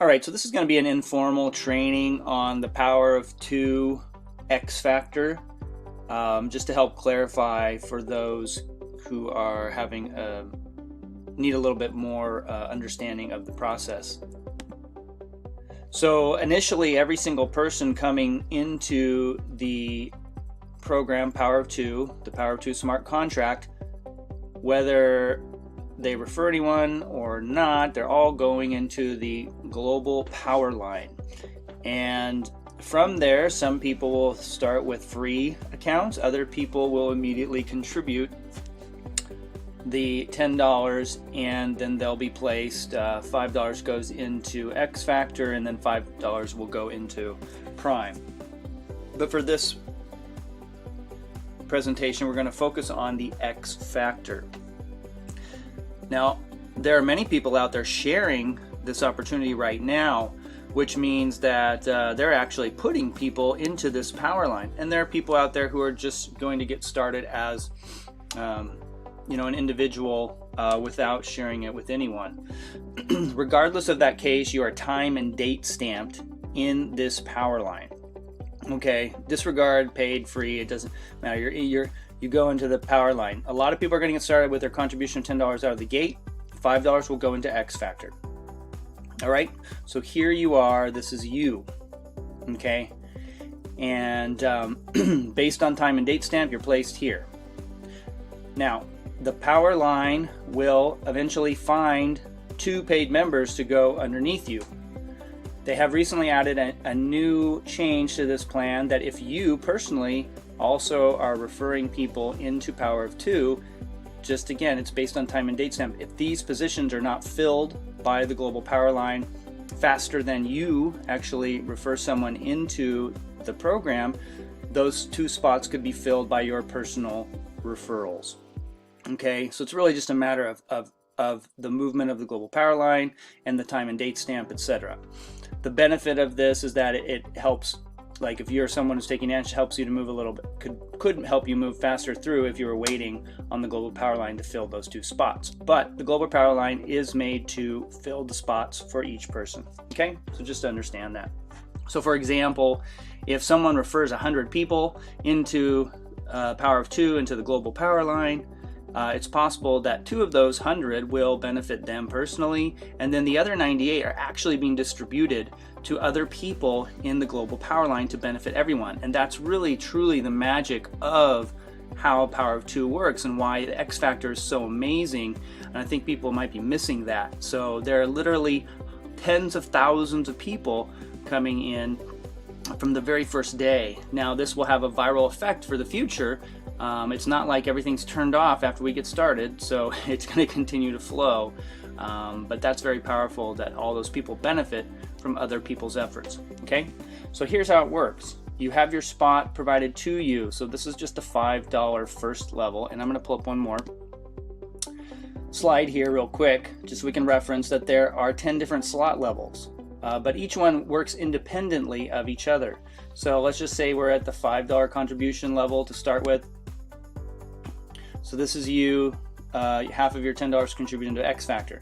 All right, so this is going to be an informal training on the power of two X factor, just to help clarify for those who are having need a little bit more understanding of the process. So initially, every single person coming into the program Power of Two, the Power of Two smart contract, whether they refer anyone or not, they're all going into the global power line. And from there, some people will start with free accounts. Other people will immediately contribute the $10, and then they'll be placed. $5 goes into X Factor, and then $5 will go into Prime. But for this presentation, we're going to focus on the X Factor. Now, there are many people out there sharing this opportunity right now, which means that they're actually putting people into this power line. And there are people out there who are just going to get started as an individual without sharing it with anyone. Regardless of that case, you are time and date stamped in this power line. Okay, disregard, paid, free, it doesn't matter. You go into the power line. A lot of people are going to get started with their contribution of $10 out of the gate. $5 will go into X Factor. All right, so here you are. This is you. Okay, and based on time and date stamp, you're placed here. Now, the power line will eventually find two paid members to go underneath you. They have recently added a new change to this plan that if you personally also are referring people into Power of Two, just again, it's based on time and date stamp. If these positions are not filled by the global power line faster than you actually refer someone into the program, those two spots could be filled by your personal referrals. Okay, so it's really just a matter of the movement of the global power line and the time and date stamp, etc. The benefit of this is that it helps, like if you're someone who's taking advantage, helps you to move a little bit, could help you move faster through if you were waiting on the global power line to fill those two spots. But the global power line is made to fill the spots for each person. Okay, so just to understand that. So for example, if someone refers 100 people into Power of Two, into the global power line, it's possible that 2 of those 100 will benefit them personally, and then the other 98 are actually being distributed to other people in the global power line to benefit everyone. And that's really truly the magic of how Power of Two works and why the X Factor is so amazing. And I think people might be missing that. So there are literally tens of thousands of people coming in from the very first day. Now this will have a viral effect for the future. It's not like everything's turned off after we get started, so it's going to continue to flow. But that's very powerful that all those people benefit from other people's efforts. Okay, so here's how it works. You have your spot provided to you. So this is just a $5 first level, and I'm going to pull up one more slide here real quick, just so we can reference that there are 10 different slot levels. But each one works independently of each other. So let's just say we're at the $5 contribution level to start with. So this is you, half of your $10 contributed to X Factor.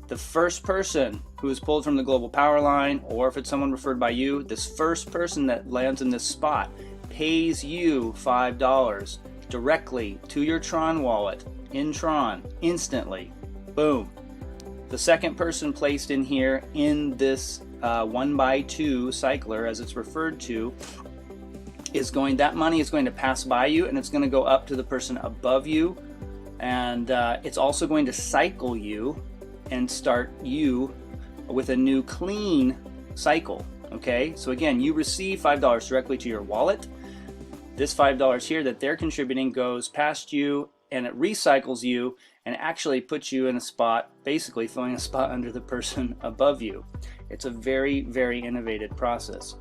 The first person who is pulled from the global power line, or if it's someone referred by you, this first person that lands in this spot pays you $5 directly to your Tron wallet in Tron instantly. Boom. The second person placed in here in this 1x2 cycler, as it's referred to, that money is going to pass by you, and it's going to go up to the person above you, and it's also going to cycle you and start you with a new clean cycle. Okay, so again, you receive $5 directly to your wallet. This $5 here that they're contributing goes past you, and it recycles you and actually puts you in a spot, basically filling a spot under the person above you. It's a very, very innovative process.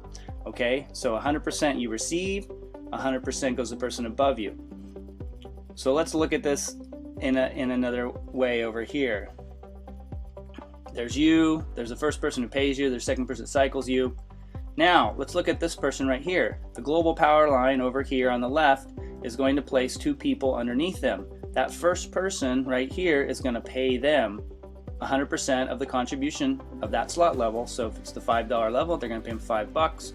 Okay, so 100% you receive, 100% goes to the person above you. So let's look at this in another way over here. There's you, there's the first person who pays you, there's the second person that cycles you. Now, let's look at this person right here. The global power line over here on the left is going to place 2 people underneath them. That first person right here is going to pay them 100% of the contribution of that slot level. So if it's the $5 level, they're going to pay them $5.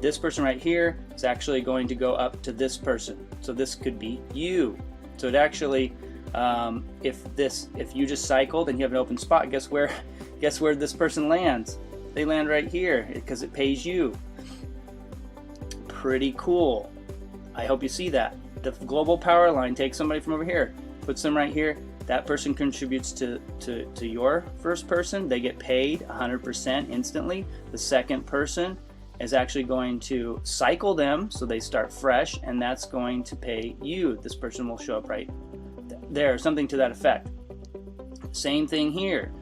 This person right here is actually going to go up to this person. So this could be you. So it actually, if you just cycled and you have an open spot, guess where this person lands? They land right here because it pays you. Pretty cool. I hope you see that. The global power line takes somebody from over here, puts them right here. That person contributes to your first person. They get paid 100% instantly. The second person is actually going to cycle them so they start fresh, and that's going to pay you. This person will show up right there, something to that effect. Same thing here.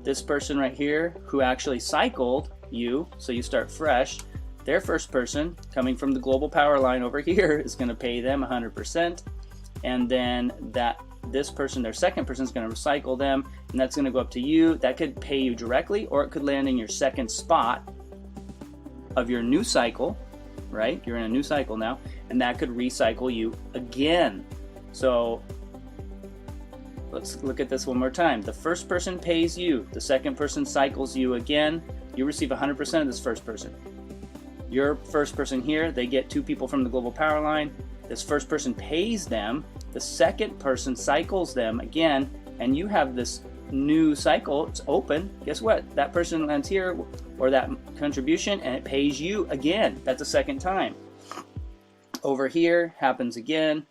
This person right here who actually cycled you, so you start fresh, their first person coming from the global power line over here is going to pay them 100%, and then this person, their second person, is going to recycle them, and that's going to go up to you. That could pay you directly, or it could land in your second spot of your new cycle, right? You're in a new cycle now, and that could recycle you again. So let's look at this one more time. The first person pays you, the second person cycles you again. You receive 100% of this first person. Your first person here, they get 2 people from the global power line. This first person pays them, the second person cycles them again, and you have this new cycle. It's open. Guess what? That person lands here, or that contribution, and it pays you again. That's a second time. Over here happens again.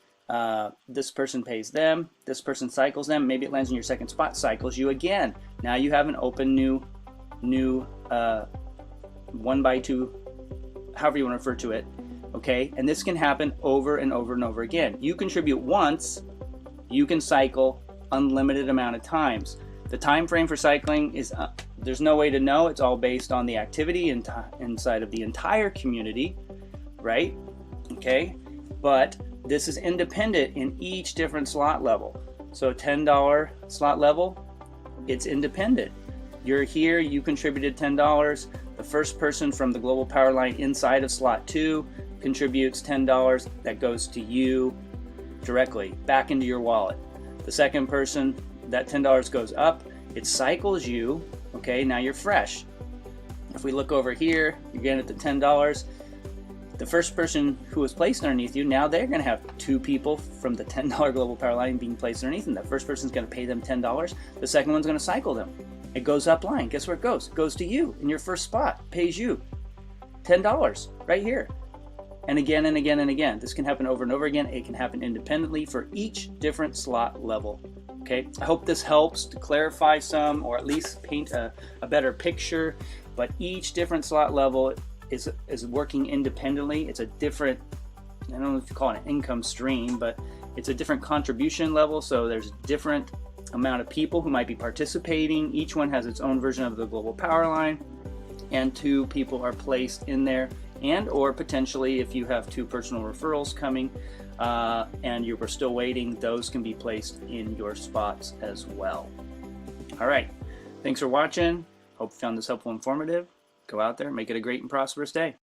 This person pays them, this person cycles them, maybe it lands in your second spot, cycles you again. Now you have an open new 1x2, however you want to refer to it, okay? And this can happen over and over and over again. You contribute once, you can cycle unlimited amount of times. The time frame for cycling is, there's no way to know. It's all based on the activity inside of the entire community, right? Okay, but this is independent in each different slot level. So $10 slot level, it's independent. You're here, you contributed $10. The first person from the global power line inside of slot 2 contributes $10. That goes to you directly, back into your wallet. The second person, that $10 goes up, it cycles you, okay, now you're fresh. If we look over here, again at the $10, the first person who was placed underneath you, now they're going to have 2 people from the $10 global power line being placed underneath them. That first person's going to pay them $10. The second one's going to cycle them. It goes up line. Guess where it goes? It goes to you in your first spot. Pays you $10 right here. And again and again and again. This can happen over and over again. It can happen independently for each different slot level. Okay, I hope this helps to clarify some, or at least paint a better picture. But each different slot level is working independently. It's a different, I don't know if you call it an income stream, but it's a different contribution level. So there's different amount of people who might be participating. Each one has its own version of the global power line, and 2 people are placed in there, and or potentially if you have 2 personal referrals coming and you were still waiting, those can be placed in your spots as well. All right, thanks for watching. Hope you found this helpful and informative. Go out there, make it a great and prosperous day.